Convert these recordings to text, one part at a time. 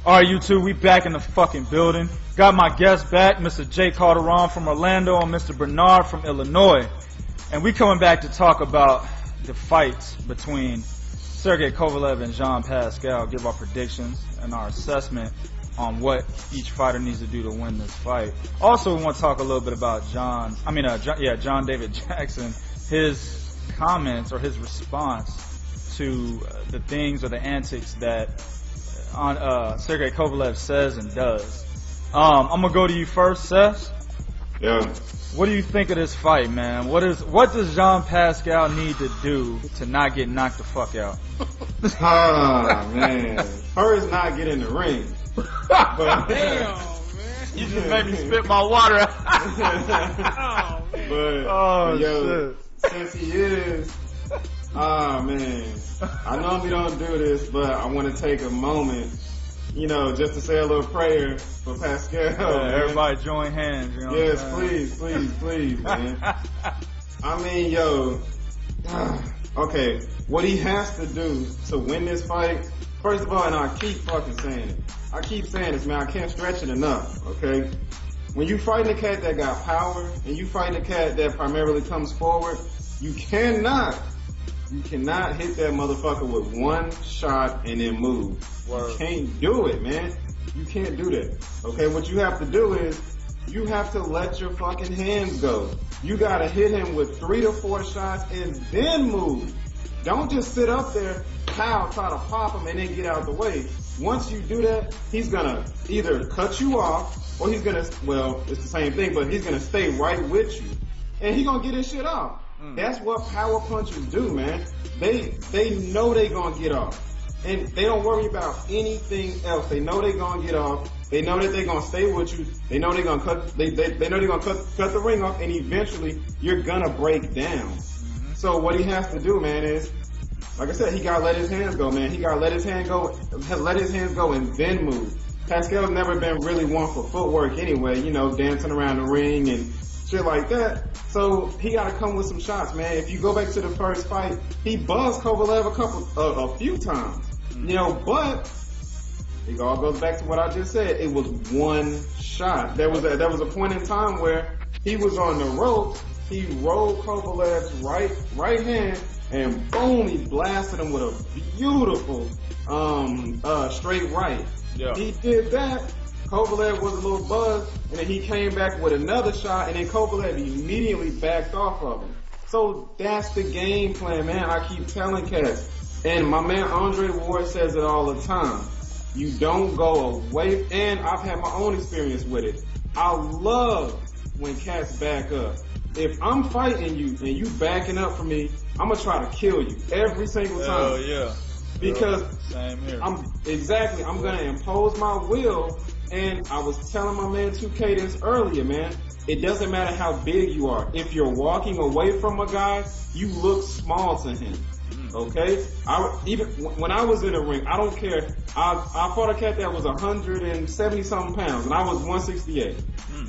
Alright, you two, we back in the fucking building. Got my guests back, Mr. Jay Calderon from Orlando and Mr. Bernard from Illinois. And we coming back to talk about the fights between Sergey Kovalev and Jean Pascal, give our predictions and our assessment on what each fighter needs to do to win this fight. Also, we want to talk a little bit about John David Jackson, his comments or his response to the things or the antics that Sergey Kovalev says and does. I'm gonna go to you first, Seth. Yeah. What do you think of this fight, man? What does Jean Pascal need to do to not get knocked the fuck out? Man. First, not get in the ring. But, damn, man. You just made me spit my water out. But yo, shit. Since he is, man, I normally don't do this, but I want to take a moment, just to say a little prayer for Pascal. Yeah, everybody join hands. You know yes, please, man. I mean, yo, okay, what he has to do to win this fight, first of all, and I keep fucking saying it. I keep saying this, man, I can't stretch it enough, okay? When you fighting a cat that got power, and you fighting a cat that primarily comes forward, you cannot hit that motherfucker with one shot and then move. Word. You can't do it, man. You can't do that. Okay, what you have to do is, you have to let your fucking hands go. You gotta hit him with 3 to 4 shots and then move. Don't just sit up there, try to pop him and then get out the way. Once you do that, he's gonna either cut you off or he's gonna, well, it's the same thing, but he's gonna stay right with you. And he's gonna get his shit off. That's what power punchers do, man. They know they gonna get off. And they don't worry about anything else. They know they gonna get off. They know that they gonna stay with you. They know they're gonna cut the ring off, and eventually you're gonna break down. So what he has to do, man, is, like I said, he gotta let his hands go, man. He gotta let his hands go and then move. Pascal's never been really one for footwork anyway, dancing around the ring and shit like that. So he gotta come with some shots, man. If you go back to the first fight, he buzzed Kovalev a few times. But it all goes back to what I just said. It was one shot. There was a point in time where he was on the ropes. He rolled Kovalev's right hand, and boom, he blasted him with a beautiful straight right. Yeah. He did that. Kovalev was a little buzzed, and then he came back with another shot, and then Kovalev immediately backed off of him. So that's the game plan, man. I keep telling cats. And my man Andre Ward says it all the time. You don't go away, and I've had my own experience with it. I love when cats back up. If I'm fighting you and you backing up for me, I'm gonna try to kill you every single time. Oh yeah. Because same here. I'm gonna impose my will. And I was telling my man 2K this earlier, man. It doesn't matter how big you are. If you're walking away from a guy, you look small to him. Okay? Even when I was in the ring, I don't care. I fought a cat that was 170 something pounds, and I was 168.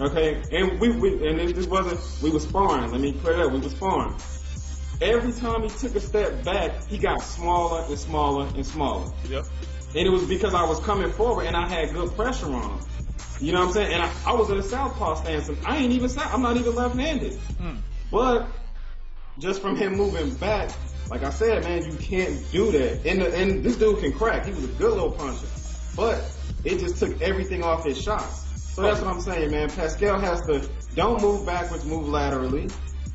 Okay? And we was sparring. Let me clear that. We was sparring. Every time he took a step back, he got smaller and smaller and smaller. Yep. And it was because I was coming forward and I had good pressure on him. You know what I'm saying? And I was in a southpaw stance, and I'm not even left-handed. But just from him moving back, like I said, man, you can't do that. And this dude can crack. He was a good little puncher. But it just took everything off his shots. So that's what I'm saying, man. Pascal has to, don't move backwards, move laterally.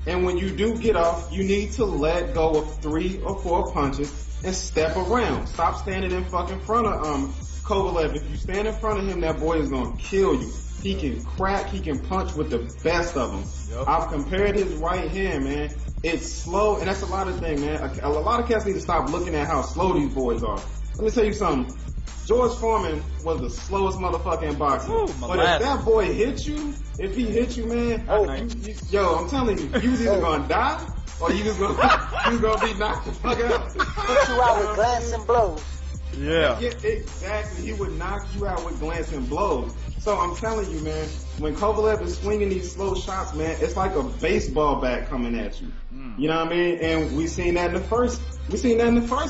And when you do get off, you need to let go of 3 or 4 punches and step around. Stop standing in fucking front of Kovalev. If you stand in front of him, that boy is gonna kill you. He can crack, he can punch with the best of them. Yep. I've compared his right hand, man. It's slow, and that's a lot of things, man. A lot of cats need to stop looking at how slow these boys are. Let me tell you something. George Foreman was the slowest motherfucker in boxing. But if that boy hit you, man, yo, I'm telling you, you was either gonna die or you was gonna be knocked the fuck out. Put you out with glancing blows. Yeah. Yeah, exactly. He would knock you out with glancing blows. So I'm telling you, man, when Kovalev is swinging these slow shots, man, it's like a baseball bat coming at you. You know what I mean? And we seen that in the first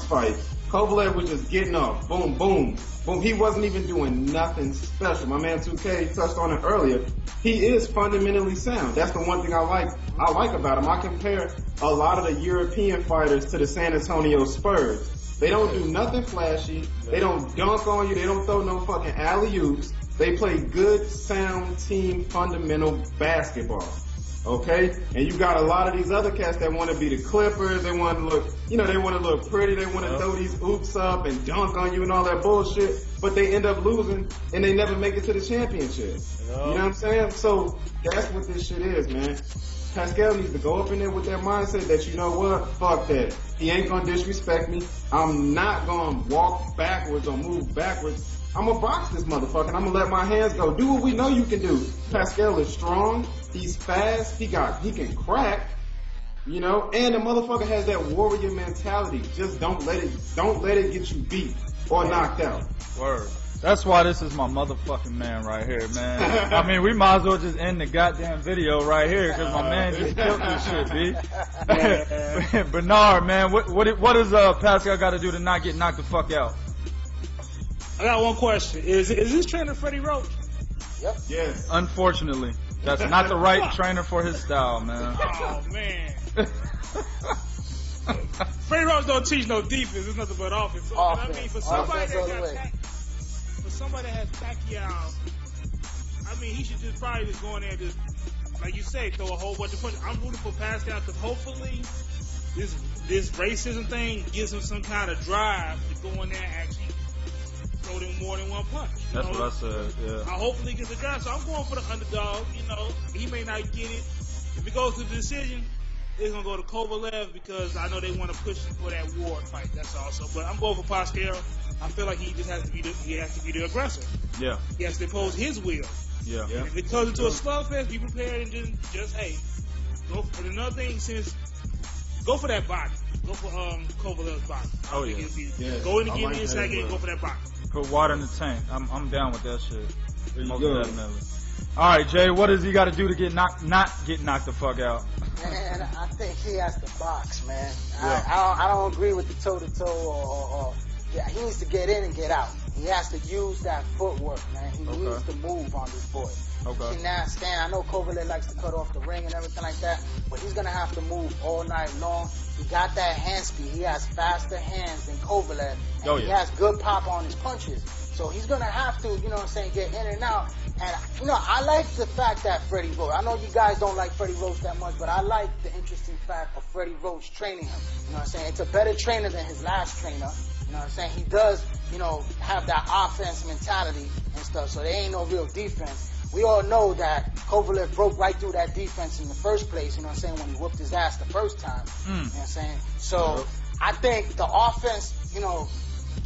fight. Kovalev was just getting off. Boom, boom, boom. He wasn't even doing nothing special. My man 2K touched on it earlier. He is fundamentally sound. That's the one thing I like about him. I compare a lot of the European fighters to the San Antonio Spurs. They don't do nothing flashy. They don't dunk on you. They don't throw no fucking alley-oops. They play good, sound, team, fundamental basketball. Okay? And you got a lot of these other cats that want to be the Clippers. They want to look, they want to look pretty. They want to throw these oops up and dunk on you and all that bullshit. But they end up losing and they never make it to the championship. You know what I'm saying? So that's what this shit is, man. Pascal needs to go up in there with that mindset that, you know what, fuck that. He ain't gonna disrespect me. I'm not gonna walk backwards or move backwards. I'm gonna box this motherfucker and I'm gonna let my hands go. Do what we know you can do. Pascal is strong. He's fast. He can crack. And the motherfucker has that warrior mentality. Just don't let it get you beat or knocked out. Word. That's why this is my motherfucking man right here, man. I mean, we might as well just end the goddamn video right here because my man just killed this shit, B. Bernard, man, what does Pascal got to do to not get knocked the fuck out? I got one question. Is this trainer Freddie Roach? Yep. Yes. Unfortunately, that's not the right trainer for his style, man. Oh, man. Freddie Roach don't teach no defense. It's nothing but offense. So, I mean, for somebody that has Pacquiao, I mean, he should just probably just go in there and just, like you say, throw a whole bunch of punches. I'm rooting for Pascal because hopefully this racism thing gives him some kind of drive to go in there and actually throw them more than one punch. That's what I said, yeah. Hopefully he gets a drive. So I'm going for the underdog. He may not get it. If it goes to the decision, it's going to go to Kovalev because I know they want to push him for that Ward fight. That's also. But I'm going for Pascal. I feel like he just has to be the aggressor. Yeah. He has to impose his will. Yeah. And if it goes into a slugfest, be prepared and just go for another thing. Go for that body. Go for Kovalev's body. Oh yeah. Go in and get me a second and go for that body. Put water in the tank. I'm down with that shit. Most definitely. All right, Jay. What does he got to do to not get knocked the fuck out? Man, I think he has to box, man. Yeah. I don't agree with the toe-to-toe or he needs to get in and get out. He has to use that footwork, man. He needs to move on this boy. Okay. He cannot stand. I know Kovalev likes to cut off the ring and everything like that, but he's going to have to move all night long. He got that hand speed. He has faster hands than Kovalev, and he has good pop on his punches. So he's going to have to, get in and out. And, I like the fact that Freddie Roach, I know you guys don't like Freddie Roach that much, but I like the interesting fact of Freddie Roach training him. It's a better trainer than his last trainer. He does, have that offense mentality and stuff, so there ain't no real defense. We all know that Kovalev broke right through that defense in the first place, when he whooped his ass the first time. So I think the offense,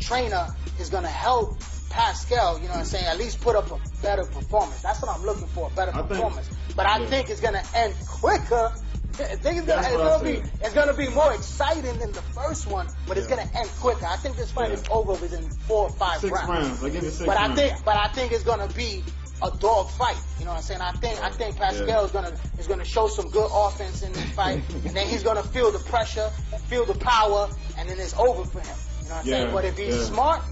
trainer is going to help Pascal, at least put up a better performance. That's what I'm looking for, a better performance. But I think it's going to end quicker. I think it's gonna be more exciting than the first one, but it's gonna end quicker. I think this fight is over within 4 or 5 6 rounds. I give it 6 but rounds. I think it's gonna be a dog fight. I think Pascal is gonna show some good offense in this fight, and then he's gonna feel the pressure, feel the power, and then it's over for him. But if he's smart,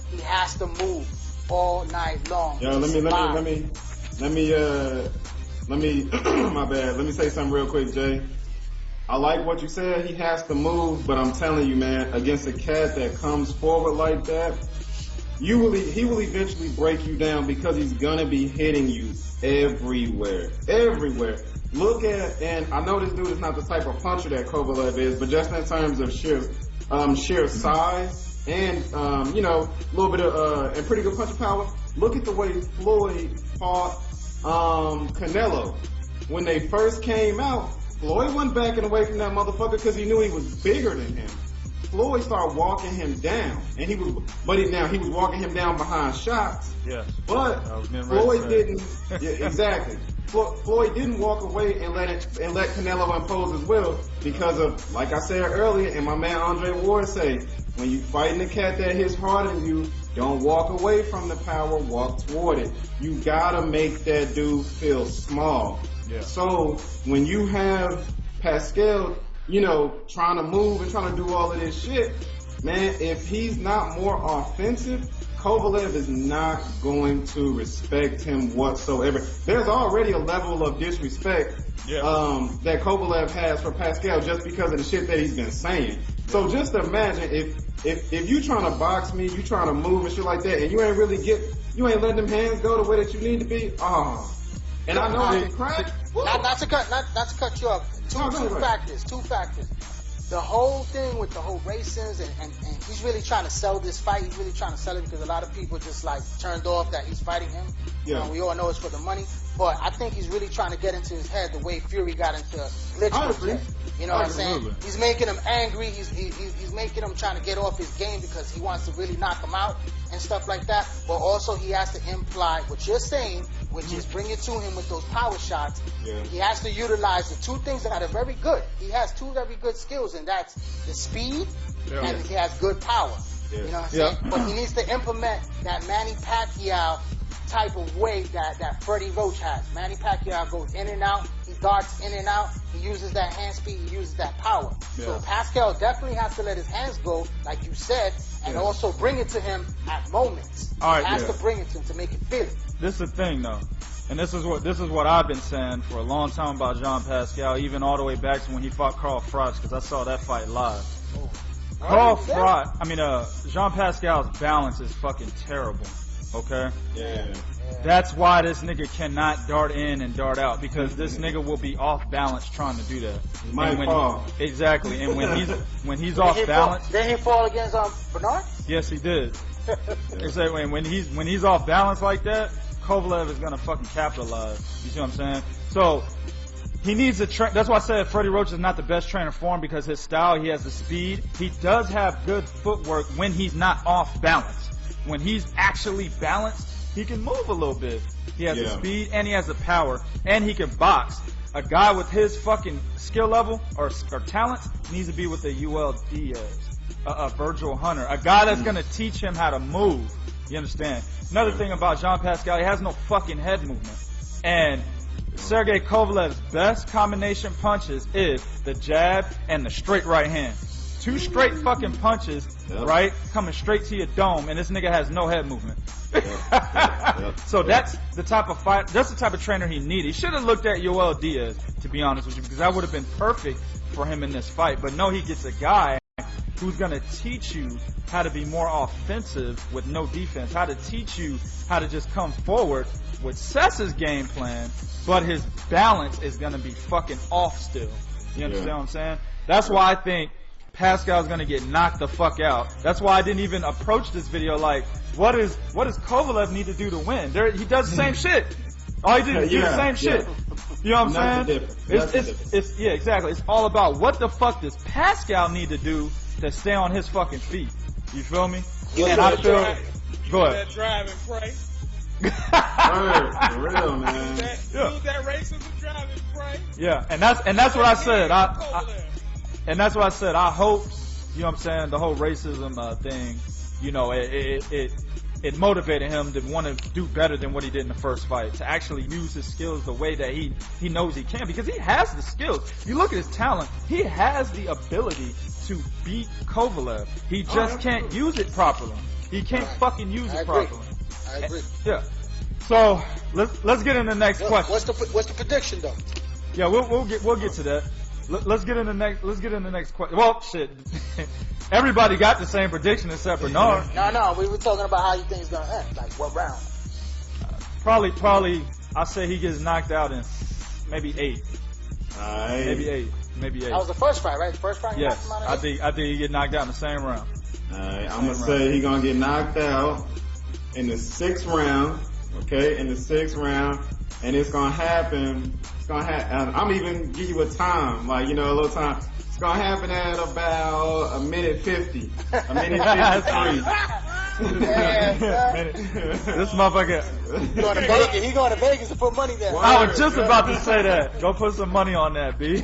he has to move all night long. Yeah, let me my bad. Let me say something real quick, Jay. I like what you said. He has to move, but I'm telling you, man, against a cat that comes forward like that, he will eventually break you down because he's gonna be hitting you everywhere. Look at, and I know this dude is not the type of puncher that Kovalev is, but just in terms of sheer size and a little bit of and pretty good punching power. Look at the way Floyd fought Canelo. When they first came out, Floyd wasn't backing away from that motherfucker because he knew he was bigger than him. Floyd started walking him down, and he was walking him down behind shots. Yes. But Floyd didn't. Yeah, exactly. Floyd didn't walk away and let Canelo impose his will because of, like I said earlier, and my man Andre Ward say, when you fighting a cat that hits harder than you, don't walk away from the power, walk toward it. You gotta make that dude feel small. Yeah. So when you have Pascal, trying to move and trying to do all of this shit, man, if he's not more offensive, Kovalev is not going to respect him whatsoever. There's already a level of disrespect that Kovalev has for Pascal just because of the shit that he's been saying. So just imagine if you trying to box me, you trying to move and shit like that, and you ain't letting them hands go the way that you need to be. And I know I can crack. Not to cut you off. Two factors. The whole thing with the whole races and he's really trying to sell this fight. He's really trying to sell it because a lot of people just like turned off that he's fighting him. Yeah. We all know it's for the money. But I think he's really trying to get into his head the way Fury got into Glitch's head. You know what I'm saying? He's making him angry. He's making him trying to get off his game because he wants to really knock him out and stuff like that. But also he has to imply what you're saying, which is bring it to him with those power shots. Yeah. He has to utilize the two things that are very good. He has two very good skills, and that's the speed and he has good power. Yeah. You know what I'm saying? But he needs to implement that Manny Pacquiao type of way that Freddie Roach has. Manny Pacquiao goes in and out, he darts in and out, he uses that hand speed, he uses that power. Yeah. So Pascal definitely has to let his hands go, like you said, and also bring it to him at moments. All right, he has to bring it to him to make it feel it. This is the thing though, and this is what I've been saying for a long time about Jean Pascal, even all the way back to when he fought Carl Froch, because I saw that fight live. Jean Pascal's balance is fucking terrible. Okay? Yeah. That's why this nigga cannot dart in and dart out, because this nigga will be off balance trying to do that. Might fall. Exactly. And when he's off balance. Did he fall against Bernard? Yes, he did. Exactly. When he's off balance like that, Kovalev is gonna fucking capitalize. You see what I'm saying? So he needs a train. That's why I said Freddie Roach is not the best trainer for him, because his style, he has the speed. He does have good footwork when he's not off balance. When he's actually balanced, he can move a little bit. He has the speed and he has the power and he can box. A guy with his fucking skill level or talent needs to be with a UL Diaz, a Virgil Hunter, a guy that's gonna teach him how to move. You understand? Another thing about Jean Pascal, he has no fucking head movement. And Sergey Kovalev's best combination punches is the jab and the straight right hand. Two straight fucking punches, right? Coming straight to your dome, and this nigga has no head movement. So that's the type of fight, that's the type of trainer he needed. He should have looked at Yoel Diaz, to be honest with you, because that would have been perfect for him in this fight. But no, he gets a guy who's gonna teach you how to be more offensive with no defense, how to teach you how to just come forward with Cessa's game plan, but his balance is gonna be fucking off still. You understand what I'm saying? That's why I think Pascal's gonna get knocked the fuck out. That's why I didn't even approach this video like, what does Kovalev need to do to win? He does the same shit. All he did is do the same shit. You know what I'm saying? It's exactly. It's all about what the fuck does Pascal need to do to stay on his fucking feet. You feel me? And I feel. Go ahead. That drive and pray. For real, man. Use that racism, drive and pray. Yeah, and that's what I said. And that's what I said. I hope, you know what I'm saying, the whole racism thing, you know, it motivated him to want to do better than what he did in the first fight, to actually use his skills the way that he knows he can, because he has the skills. You look at his talent, he has the ability to beat Kovalev. He just can't use it properly. He can't fucking use it properly. I agree. Yeah. So let's get in the next question. What's the prediction though? Yeah, we'll get to that. Let's get in the next question. Well, shit. Everybody got the same prediction except Bernard. No, we were talking about how you think it's gonna end. Like what round? Probably. I say he gets knocked out in maybe 8. Maybe eight. That was the first fight, right? The first fight. Yes. I think he get knocked out in the same round. Alright, I'm gonna say he gonna get knocked out in the 6th round. Okay, in the 6th round, and it's gonna happen. I'm even give you a time, like, you know, a little time. It's gonna happen at about a minute 50, a minute 53. This motherfucker. He going to Vegas to put money there. I was just about to say that. Go put some money on that, B.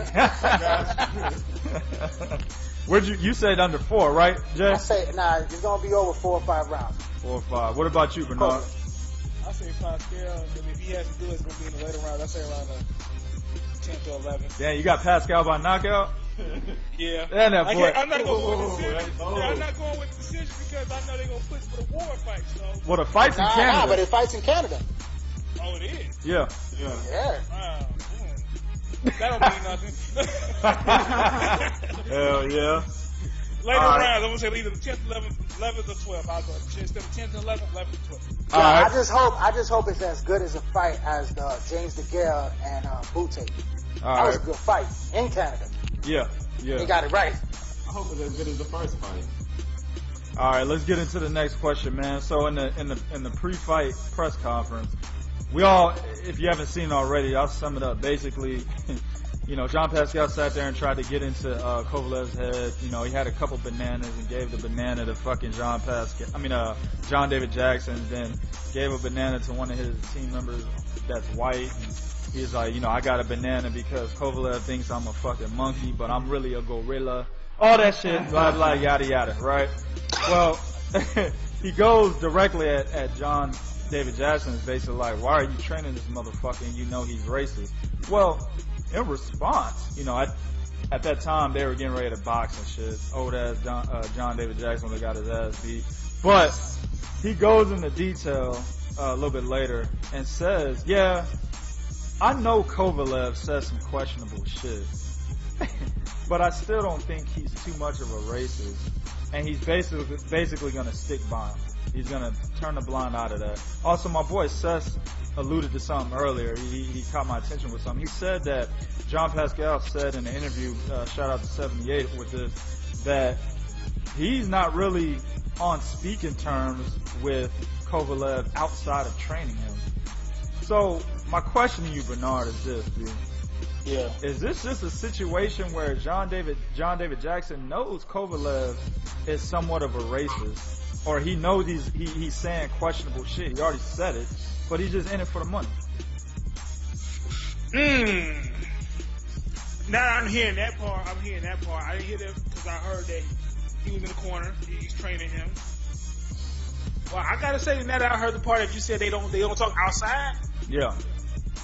Where'd you said under 4, right, Jay? I say it's gonna be over 4 or 5 rounds. 4 or 5. What about you, Bernard? I say Pascal, and if he has to do it, it's going to be in the later rounds. I say around the 10th or 11th. Damn, you got Pascal by knockout? Yeah. And that boy. I'm not going with decision. I'm not going with decision because I know they're going to push for the war fight. So. Well, the fight's in Canada. Nah, but it fights in Canada. Oh, it is? Yeah. Wow. That don't mean nothing. Hell yeah. Later rounds, I'm going to say either the 10th, 11th, or 12th. I'll go instead of 10th and 11th, 11th, 12th. Yeah, I just hope it's as good as a fight as the James DeGale and Butte. That was a good fight in Canada. Yeah. They got it right. I hope it's as good as the first fight. All right, let's get into the next question, man. So in the pre-fight press conference, we all, if you haven't seen it already, I'll sum it up. Basically, John Pascal sat there and tried to get into Kovalev's head. He had a couple bananas and gave the banana to fucking John David Jackson, and then gave a banana to one of his team members that's white. And he's like, I got a banana because Kovalev thinks I'm a fucking monkey, but I'm really a gorilla. All that shit, blah, blah, yada, yada, right? Well, he goes directly at John David Jackson, is basically like, why are you training this motherfucker and you know he's racist? Well, in response, at that time they were getting ready to box and shit. Old ass John David Jackson that got his ass beat. But he goes into detail a little bit later and says, yeah, I know Kovalev says some questionable shit, but I still don't think he's too much of a racist. And he's basically going to stick by him. He's going to turn a blind eye to that. Also, my boy Seth alluded to something earlier. He caught my attention with something. He said that John Pascal said in the interview, shout out to 78 with this, that he's not really on speaking terms with Kovalev outside of training him. So my question to you, Bernard, is this, dude. Yeah. Is this just a situation where John David Jackson knows Kovalev is somewhat of a racist, or he knows he's saying questionable shit? He already said it, but he's just in it for the money. Now I'm hearing that part. I didn't hear that because I heard that he was in the corner. He's training him. Well, I gotta say, now that I heard the part that you said they don't talk outside. Yeah.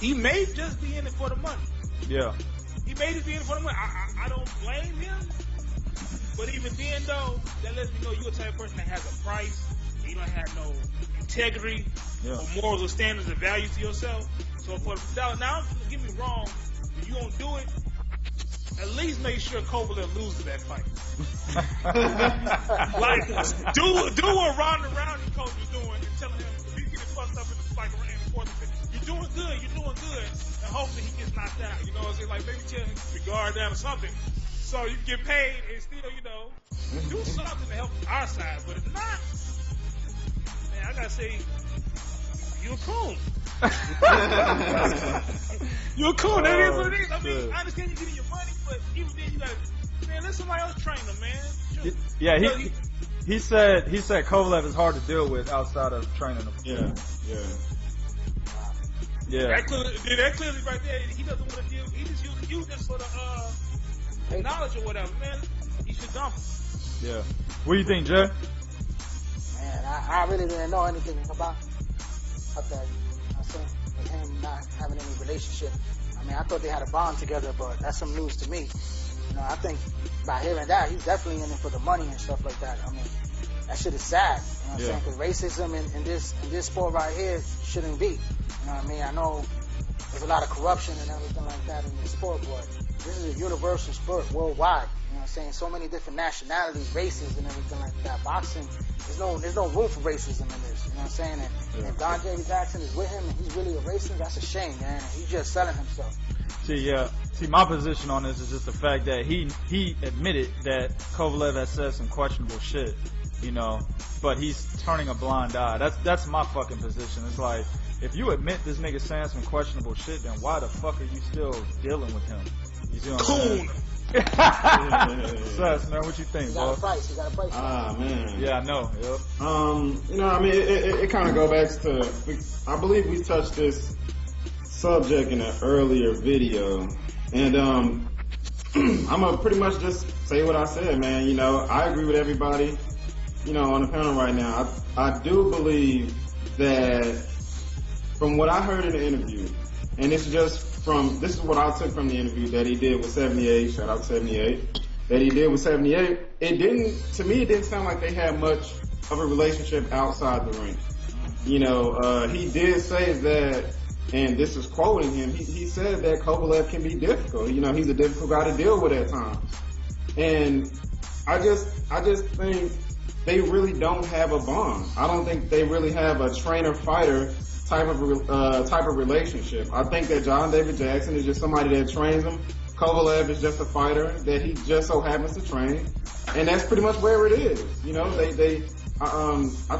He may just be in it for the money. Yeah. He may just be in it for the money. I don't blame him. But even then, though, that lets me know you're the type of person that has a price. You don't have no integrity or morals or standards or values to yourself. So for now, don't get me wrong. If you don't do it, at least make sure Kovalev loses that fight. Like, do what Ronda Rousey coach was doing and telling him if he's getting fucked up in the fight around the fourth and fifth, you're doing good, and hopefully he gets knocked out. You know what I'm saying? Like, maybe tell him to guard down or something. So you get paid and still, do something to help our side. But if not, man, I gotta say, you're a coon. You're a coon. That is what it is. I mean, I understand you're getting your money, but even then you gotta, man, let somebody else train them, man. Sure. Yeah, he said Kovalev is hard to deal with outside of training him. Yeah. That clearly right there, he doesn't want to deal. He just using you just for the knowledge or whatever, man. He should dump him. Yeah. What do you think, Jay? Man, I really didn't know anything about that. With him not having any relationship. I mean, I thought they had a bond together, but that's some news to me. I think by hearing that, he's definitely in it for the money and stuff like that. I mean, that shit is sad. You know what I'm saying? Because racism in this sport right here shouldn't be. You know what I mean? I know there's a lot of corruption and everything like that in this sport, but this is a universal sport worldwide. You know what I'm saying? So many different nationalities, races, and everything like that. Boxing, there's no room for racism in this. You know what I'm saying? And if Don David Jackson is with him and he's really a racist, that's a shame, man. He's just selling himself. See, my position on this is just the fact that he admitted that Kovalev has said some questionable shit, but he's turning a blind eye. That's my fucking position. It's like, if you admit this nigga saying some questionable shit, then why the fuck are you still dealing with him? You see what I'm saying? Sus, man, what you think, bro? You got a price. Man. Yeah, I know. Yep. I mean, it kind of goes back to, I believe we touched this subject in an earlier video, and I'm gonna pretty much just say what I said, man. I agree with everybody, on the panel right now. I do believe that from what I heard in the interview, and it's just this is what I took from the interview that he did with 78. Shout out 78. That he did with 78. To me, it didn't sound like they had much of a relationship outside the ring. You know, he did say that, and this is quoting him, he said that Kovalev can be difficult. You know, he's a difficult guy to deal with at times. And I just think they really don't have a bond. I don't think they really have a trainer-fighter type of relationship. I think that John David Jackson is just somebody that trains him. Kovalev is just a fighter that he just so happens to train, and that's pretty much where it is. You know, I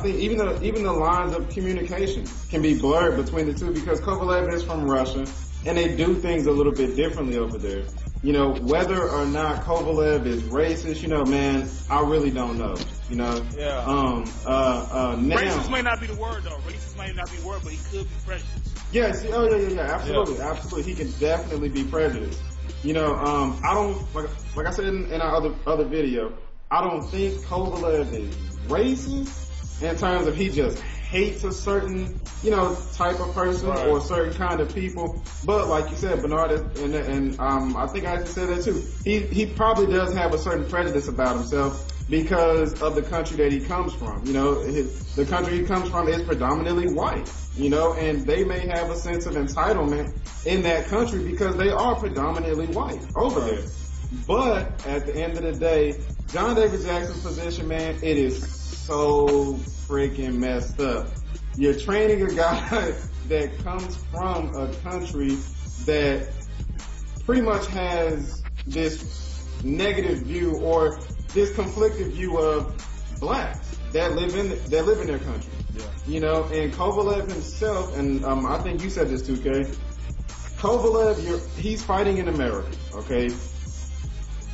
think even the lines of communication can be blurred between the two because Kovalev is from Russia, and they do things a little bit differently over there. You know, whether or not Kovalev is racist, you know, man, I really don't know. You know, yeah. Now, racist may not be the word though. Racist may not be the word, but he could be prejudiced. Yes. Yeah, absolutely. He can definitely be prejudiced. You know, I don't like I said in our other video. I don't think Kovalev is racist in terms of he just hates a certain, you know, type of person or a certain kind of people. But like you said, Bernard, and I think I said that too. He probably does have a certain prejudice about himself because of the country that he comes from. You know, the country he comes from is predominantly white. You know, and they may have a sense of entitlement in that country because they are predominantly white over there. But at the end of the day, John David Jackson's position, man, it is so freaking messed up. You're training a guy that comes from a country that pretty much has this negative view or this conflicted view of blacks that live in their country. Yeah. You know, and Kovalev himself, and I think you said this too, Kay. Kovalev, he's fighting in America, okay?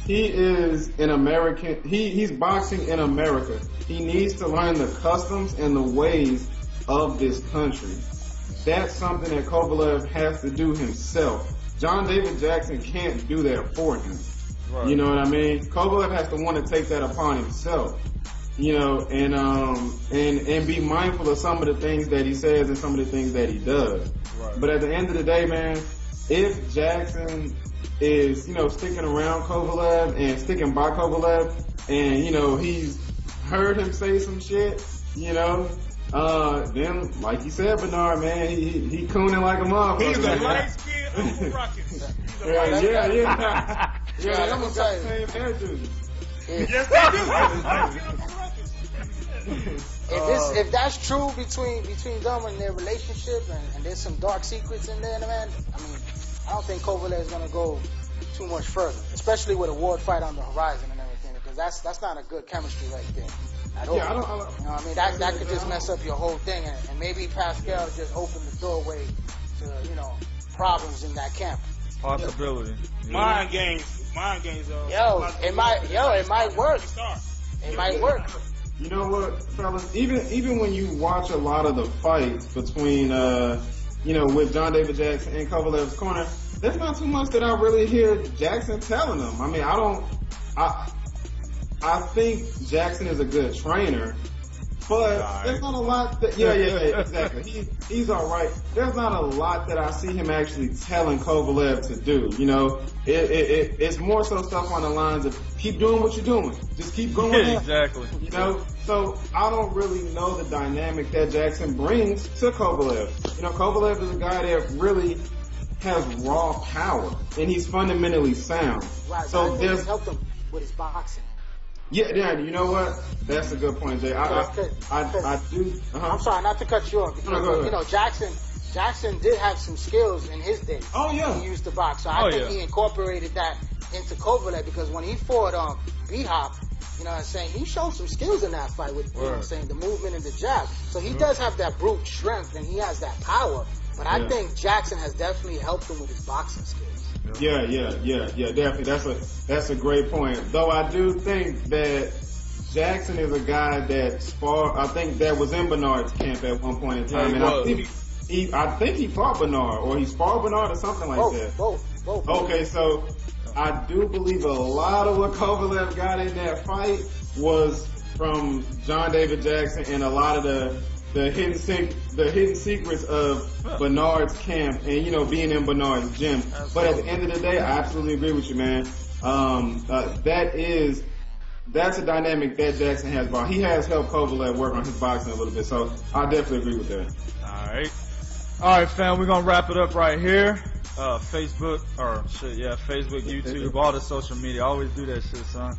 He is an American. He's boxing in America. He needs to learn the customs and the ways of this country. That's something that Kovalev has to do himself. John David Jackson can't do that for him. Right. You know what I mean? Kovalev has to want to take that upon himself. You know, and be mindful of some of the things that he says and some of the things that he does. Right. But at the end of the day, man, if Jackson is, you know, sticking around Kovalev and sticking by Kovalev, and, you know, he's heard him say some shit, you know, then, like you said, Bernard, man, he cooning like a motherfucker. He's a light-skinned Uncle Ruckus. Yeah. They almost got the same hairdo. Yes, they do. If that's true between them and their relationship, and there's some dark secrets in there, man, I mean, I don't think Kovalev is gonna go too much further, especially with a world fight on the horizon and everything, because that's not a good chemistry right there at all. Yeah, I don't, you know what I mean? That could just mess up your whole thing, and maybe Pascal just opened the doorway to, you know, problems in that camp. Possibility. Yeah. Mind games. It might work. It might work. You know what, fellas? Even when you watch a lot of the fights between, you know, with John David Jackson and Kovalev's corner, there's not too much that I really hear Jackson telling them. I mean, I think Jackson is a good trainer, but there's not a lot that, yeah, exactly. He's all right. There's not a lot that I see him actually telling Kovalev to do. You know, it's more so stuff on the lines of keep doing what you're doing, just keep going. Yeah, exactly. You know, so I don't really know the dynamic that Jackson brings to Kovalev. You know, Kovalev is a guy that really has raw power, and he's fundamentally sound. Right. So there's helped him with his boxing. Yeah, you know what? That's a good point, Jay. I do. I'm sorry, not to cut you off, because you know Jackson did have some skills in his day. Oh yeah, he used to box, so I think he incorporated that into Kovalev, because when he fought B-Hop, you know what I'm saying, he showed some skills in that fight with, you know what I'm saying, the movement and the jab. So he does have that brute strength and he has that power. But I think Jackson has definitely helped him with his boxing skills. Yeah, definitely. That's a great point. Though I do think that Jackson is a guy that I think that was in Bernard's camp at one point in time. And I think he fought Bernard, or he sparred Bernard or something like that. Both. Okay, so I do believe a lot of what Kovalev got in that fight was from John David Jackson and a lot of the the hidden secrets of Bernard's camp and, you know, being in Bernard's gym. Absolutely. But at the end of the day, I absolutely agree with you, man. That's a dynamic that Jackson has brought. He has helped Kovalev work on his boxing a little bit, so I definitely agree with that. All right, fam, we're gonna wrap it up right here. Facebook, YouTube, all the social media. I always do that shit, son.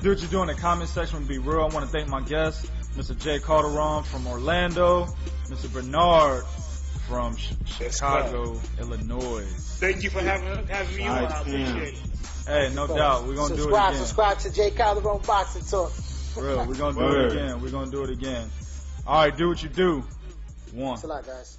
Do what you do in the comment section. Be real. I want to thank my guests, Mr. Jay Calderon from Orlando, Mr. Bernard from Chicago, Illinois. Thank you for having me on. I appreciate it. Hey, no doubt. We're going to do it again. Subscribe to Jay Calderon Boxing Talk. For real, we're going to do it again. We're going to do it again. All right, do what you do. One. Thanks a lot, guys.